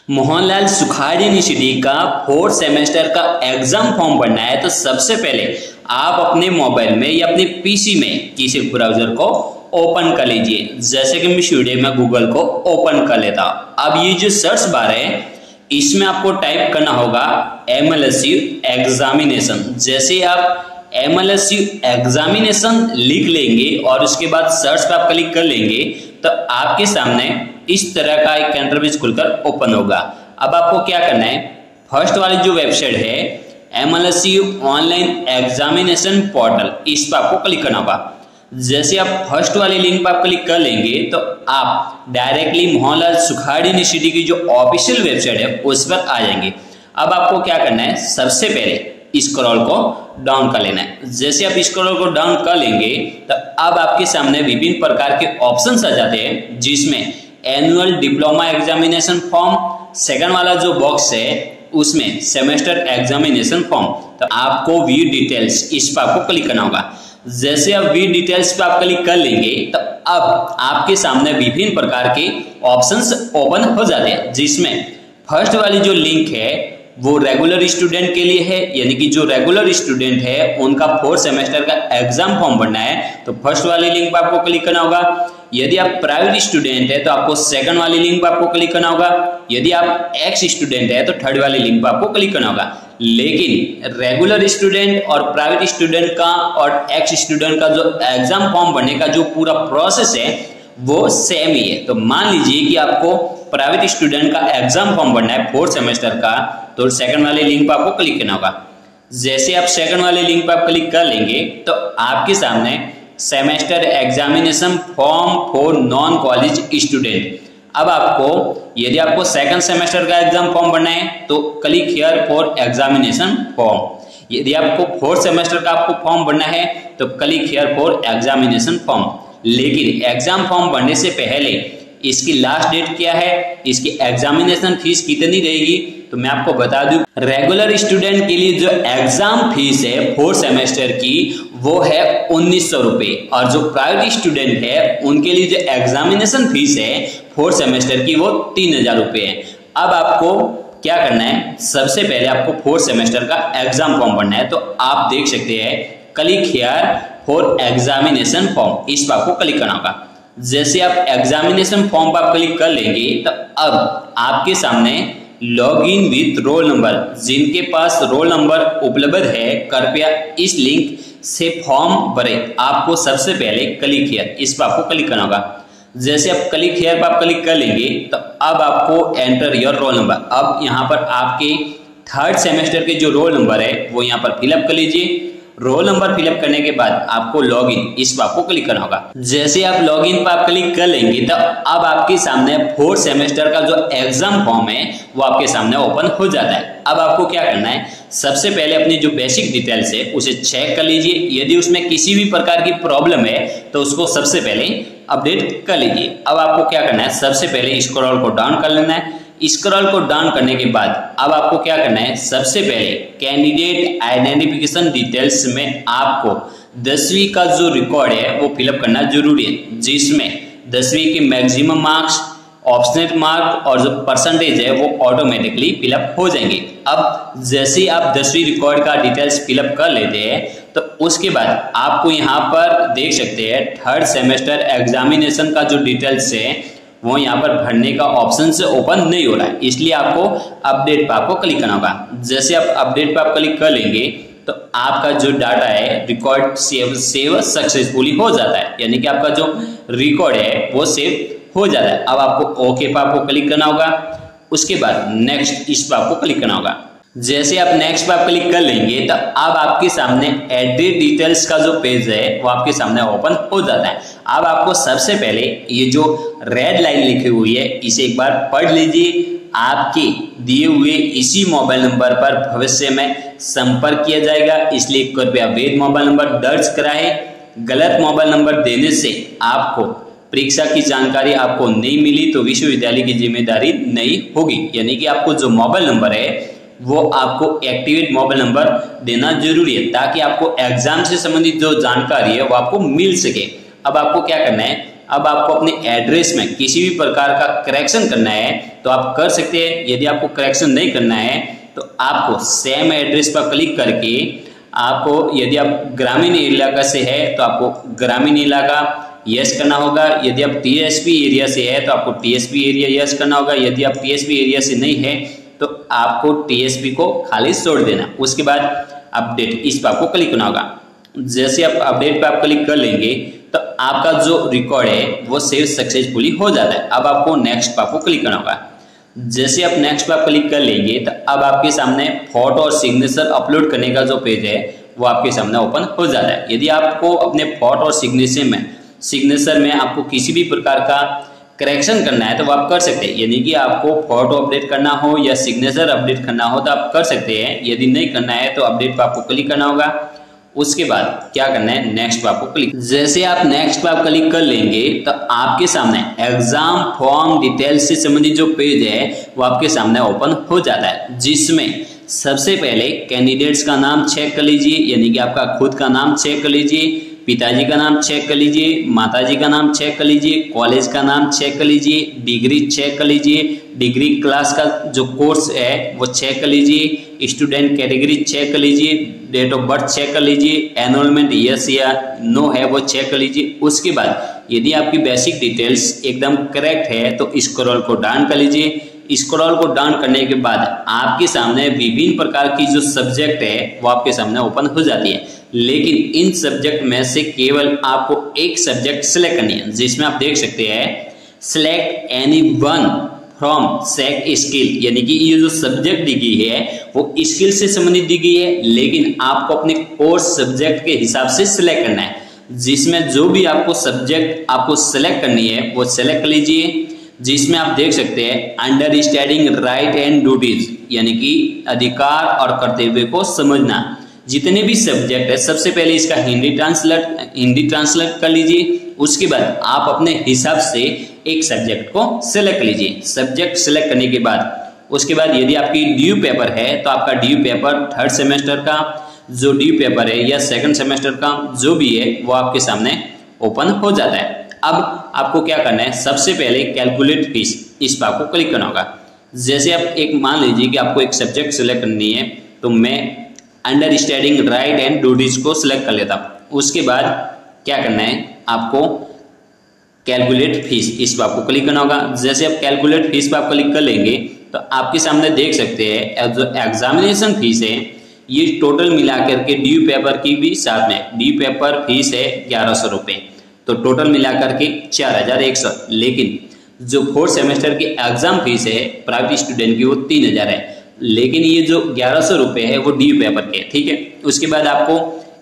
Mohanlal Sukhadi university का fourth semester का exam form भरना है तो सबसे पहले आप अपने मोबाइल में या अपने पीसी में किसी ब्राउजर को ओपन कर लीजिए। जैसे कि मैं स्टूडियो में गूगल को ओपन कर लेता हूं। अब ये जो सर्च बार है इसमें आपको टाइप करना होगा MLSU एग्जामिनेशन। जैसे आप MLSU एग्जामिनेशन लिख लेंगे और उसके बाद सर्च पर आप क्लिक कर लेंगे तो आपके सामने इस तरह का एक इंटरफेस खुलकर ओपन होगा। अब आपको क्या करना है, फर्स्ट वाली जो वेबसाइट है MLSU ऑनलाइन एग्जामिनेशन पोर्टल, इस पर आपको क्लिक करना होगा। जैसे आप फर्स्ट वाले लिंक पर आप क्लिक कर लेंगे तो आप डायरेक्टली मोहनलाल सुखाड़ी यूनिवर्सिटी की जो ऑफिशियल वेबसाइट है उस पर आ जाएंगे। अब आपको क्या करना है, सबसे पहले स्क्रॉल को डाउन कर लेना है। जैसे आप स्क्रॉल को डाउन कर लेंगे तो अब आपके सामने विभिन्न प्रकार के ऑप्शंस आ जाते हैं, जिसमें annual diploma examination form, second वाला जो बॉक्स है उसमें सेमेस्टर एग्जामिनेशन फॉर्म। तो आपको व्यू डिटेल्स, इस पर आपको क्लिक करना होगा। जैसे आप व्यू डिटेल्स पे आप क्लिक कर लेंगे तो अब आपके सामने विभिन्न प्रकार के ऑप्शंस ओपन हो जाते हैं, जिसमें फर्स्ट वाली जो लिंक है वो रेगुलर स्टूडेंट के लिए है, यानी कि जो रेगुलर स्टूडेंट है उनका फोर्थ सेमेस्टर का एग्जाम फॉर्म भरना है तो फर्स्ट वाली लिंक पर आपको क्लिक करना होगा। यदि आप प्राइवेट स्टूडेंट है तो आपको सेकंड वाली लिंक पर आपको क्लिक करना होगा। यदि आप एक्स स्टूडेंट है तो थर्ड वाली लिंक पर आपको क्लिक करना होगा। लेकिन रेगुलर स्टूडेंट और प्राइवेट स्टूडेंट का और एक्स स्टूडेंट का जो एग्जाम फॉर्म भरने का जो पूरा प्रोसेस है वो सेम ही है। तो मान लीजिए कि आपको प्राइवेट स्टूडेंट का एग्जाम फॉर्म भरना है फोर्थ सेमेस्टर का, तो सेकंड वाले लिंक पर आपको क्लिक करना होगा। जैसे आप सेकंड वाले लिंक पर आप क्लिक कर लेंगे तो आपके सामने semester examination form for non college student. अब आपको यदि आपको सेकंड सेमेस्टर का एग्जाम फॉर्म भरना है तो click here for examination form. यदि आपको फोर्थ सेमेस्टर का आपको फॉर्म भरना है तो click here for examination form. लेकिन एग्जाम फॉर्म भरने से पहले इसकी लास्ट डेट क्या है, इसकी एग्जामिनेशन फीस कितनी रहेगी, तो मैं आपको बता दूं रेगुलर स्टूडेंट के लिए जो एग्जाम फीस है फोर्थ सेमेस्टर की वो है 1900 रुपये, और जो प्राइवेट स्टूडेंट है उनके लिए जो एग्जामिनेशन फीस है फोर्थ सेमेस्टर की वो 3000 रुपये है। अब आपको क्या करना है, सबसे पहले आपको फोर्थ सेमेस्टर का एग्जाम फॉर्म भरना है। तो आप देख सकते हैं click here for examination form, इस पर आपको क्लिक करना होगा। जैसे आप एग्जामिनेशन फॉर्म पर क्लिक कर लेंगे तो अब आपके सामने log in with roll number, जिनके पास रोल नंबर उपलब्ध है कृपया इस लिंक से फॉर्म भरें। आपको सबसे पहले क्लिक हियर, इस पर आपको क्लिक करना होगा। जैसे आप क्लिक हियर पर आप क्लिक कर लेंगे तो अब आपको एंटर योर रोल नंबर। अब यहाँ पर आपके थर्ड सेमेस्टर के जो रोल नंबर है वो यहाँ पर फिलअप कर लीजिए। रोल नंबर फिलअप करने के बाद आपको लॉगिन, इस पर आपको क्लिक करना होगा। जैसे आप लॉगिन पर आप क्लिक कर लेंगे तो अब आपके सामने फोर्थ सेमेस्टर का जो एग्जाम फॉर्म है वो आपके सामने ओपन हो जाता है। अब आपको क्या करना है, सबसे पहले अपनी जो बेसिक डिटेल्स है उसे चेक कर लीजिए। यदि उसमें किसी भी प्रकार की प्रॉब्लम है तो उसको सबसे पहले अपडेट कर लीजिए। अब आपको क्या करना है, सबसे पहले स्क्रॉल को डाउन कर लेना है। स्क्रॉल को डाउन करने के बाद अब आपको क्या करना है, सबसे पहले कैंडिडेट आइडेंटिफिकेशन डिटेल्स में आपको 10वीं का जो रिकॉर्ड है वो फिलअप करना जरूरी है, जिसमें 10वीं के मैक्सिमम मार्क्स, ऑप्शनल मार्क और जो परसेंटेज है वो ऑटोमेटिकली फिलअप हो जाएंगे। अब जैसे आप 10वीं रिकॉर्ड का डिटेल्स फिलअप कर लेते हैं तो उसके बाद आपको यहाँ पर देख सकते हैं थर्ड सेमेस्टर एग्जामिनेशन का जो डिटेल्स है वो यहाँ पर भरने का ऑप्शन से ओपन नहीं हो रहा है, इसलिए आपको अपडेट पर आपको क्लिक करना होगा। जैसे आप अपडेट पर आप क्लिक कर लेंगे तो आपका जो डाटा है रिकॉर्ड सेव सक्सेसफुली हो जाता है, यानी कि आपका जो रिकॉर्ड है वो सेव हो जाता है। अब आपको ओके पर आपको क्लिक करना होगा। उसके बाद नेक्स्ट, इस पर आपको क्लिक करना होगा। जैसे आप नेक्स्ट पर आप क्लिक कर लेंगे तो अब आपके सामने एड्रेस डिटेल्स का जो पेज है वो आपके सामने ओपन हो जाता है। अब आपको सबसे पहले ये जो रेड लाइन लिखी हुई है इसे एक बार पढ़ लीजिए। आपके दिए हुए इसी मोबाइल नंबर पर भविष्य में संपर्क किया जाएगा, इसलिए कृपया वैध मोबाइल नंबर दर्ज कराएं। गलत मोबाइल नंबर देने से आपको परीक्षा की जानकारी आपको नहीं मिली तो विश्वविद्यालय की जिम्मेदारी नहीं होगी, यानी कि आपको जो मोबाइल नंबर है वो आपको एक्टिवेट मोबाइल नंबर देना जरूरी है ताकि आपको एग्जाम से संबंधित जो जानकारी है वो आपको मिल सके। अब आपको क्या करना है, अब आपको अपने एड्रेस में किसी भी प्रकार का करेक्शन करना है तो आप कर सकते हैं। यदि आपको करेक्शन नहीं करना है तो आपको सेम एड्रेस पर क्लिक करके आपको, यदि आप ग्रामीण इलाका से है तो आपको ग्रामीण इलाका यस करना होगा। यदि आप टीएसपी एरिया से है तो आपको टीएसपी एरिया यस करना होगा। यदि आप टीएसपी एरिया से नहीं है तो आपको टीएसपी को खाली छोड़ देना। उसके बाद अपडेट, इस पर आपको क्लिक करना होगा। जैसे आप अपडेट पर आप क्लिक कर लेंगे तो आपका जो रिकॉर्ड है वो सेव सक्सेसफुली हो जाता है। अब आपको नेक्स्ट पर आपको क्लिक करना होगा। जैसे आप नेक्स्ट पर क्लिक कर लेंगे तो अब आपके सामने फोटो और सिग्नेचर अपलोड करने का जो पेज है वो आपके सामने ओपन हो जाता है। यदि आपको अपने फोटो और सिग्नेचर में आपको किसी भी प्रकार का करेक्शन करना है तो वो आप कर सकते हैं। यानी कि आपको फोटो अपडेट करना हो या सिग्नेचर अपडेट करना हो तो आप कर सकते हैं। यदि नहीं करना है तो अपडेट पर आपको क्लिक करना होगा। उसके बाद क्या करना है, नेक्स्ट पर आपको क्लिक। जैसे आप नेक्स्ट पर क्लिक कर लेंगे तो आपके सामने एग्जाम फॉर्म डिटेल्स से संबंधित जो पेज है वो आपके सामने ओपन हो जाता है, जिसमें सबसे पहले कैंडिडेट्स का नाम चेक कर लीजिए। यानी कि आपका खुद का नाम चेक कर लीजिए, पिताजी का नाम चेक कर लीजिए, माताजी का नाम चेक कर लीजिए, कॉलेज का नाम चेक कर लीजिए, डिग्री चेक कर लीजिए, डिग्री क्लास का जो कोर्स है वो चेक कर लीजिए, स्टूडेंट कैटेगरी चेक कर लीजिए, डेट ऑफ बर्थ चेक कर लीजिए, एनरोलमेंट यस या नो है वो चेक कर लीजिए। उसके बाद यदि आपकी बेसिक डिटेल्स एकदम करेक्ट है तो स्क्रॉल को डाउन कर लीजिए। स्क्रॉल को डाउन करने के बाद आपके सामने विभिन्न प्रकार की जो सब्जेक्ट है वो आपके सामने ओपन हो जाती है। लेकिन इन सब्जेक्ट में से केवल आपको एक सब्जेक्ट सिलेक्ट करनी है, जिसमें आप देख सकते हैं select any one from sec skill. यानी कि ये जो सब्जेक्ट दी गई है वो स्किल से संबंधित दी गई है, लेकिन आपको अपने कोर्स सब्जेक्ट के हिसाब से सिलेक्ट करना है। जिसमें जो भी आपको सब्जेक्ट आपको सिलेक्ट करनी है वो सिलेक्ट कर लीजिए। जिसमें आप देख सकते हैं अंडरस्टैंडिंग राइट एंड ड्यूटीज, यानी कि अधिकार और कर्तव्य को समझना। जितने भी सब्जेक्ट है सबसे पहले इसका हिंदी ट्रांसलेट कर लीजिए। उसके बाद आप अपने हिसाब से एक सब्जेक्ट को सिलेक्ट लीजिए। सब्जेक्ट सिलेक्ट करने के बाद उसके बाद यदि आपकी ड्यू पेपर है तो आपका ड्यू पेपर थर्ड सेमेस्टर का जो ड्यू पेपर है या सेकंड सेमेस्टर का जो भी है वो आपके सामने ओपन हो जाता है। अब आपको क्या करना है, सबसे पहले कैलकुलेट फीस, इस पर आपको क्लिक करना होगा। जैसे आप एक मान लीजिए कि आपको एक सब्जेक्ट सिलेक्ट करनी है तो मैं अंडरस्टैंडिंग राइट एंड ड्यूटीज को सिलेक्ट कर लेता हूँ। उसके बाद क्या करना है, आपको कैलकुलेट फीस, इस पर आपको क्लिक करना होगा। जैसे आप कैलकुलेट फीस पर आप क्लिक कर लेंगे तो आपके सामने देख सकते हैं जो एग्जामिनेशन फीस है ये टोटल मिलाकर के ड्यू पेपर की भी साथ में ड्यू पेपर फीस है 1100 रुपये, तो टोटल मिलाकर के 4100। लेकिन जो फोर्थ सेमेस्टर की एग्जाम फीस है प्राइवेट स्टूडेंट की वो 3000 है, लेकिन ये जो 1100 रुपये है वो ड्यू पेपर के, ठीक है। उसके बाद आपको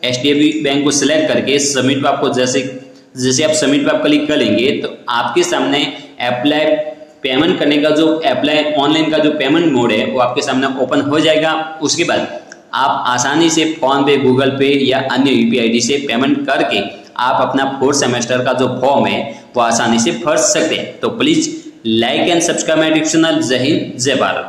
HDFC बैंक को सिलेक्ट करके सबमिट पर आपको जैसे आप सबमिट पर आप क्लिक कर लेंगे तो आपके सामने अप्लाई पेमेंट करने का जो अप्लाई ऑनलाइन का जो पेमेंट मोड है वो आपके सामने ओपन हो जाएगा। उसके बाद आप आसानी से फोन पे, गूगल पे या अन्य UPI ID से पेमेंट करके आप अपना फोर्थ सेमेस्टर का जो फॉर्म है वो आसानी से भर सकते हैं। तो please like and subscribe my YouTube channel. जय हिंद, जय भारत।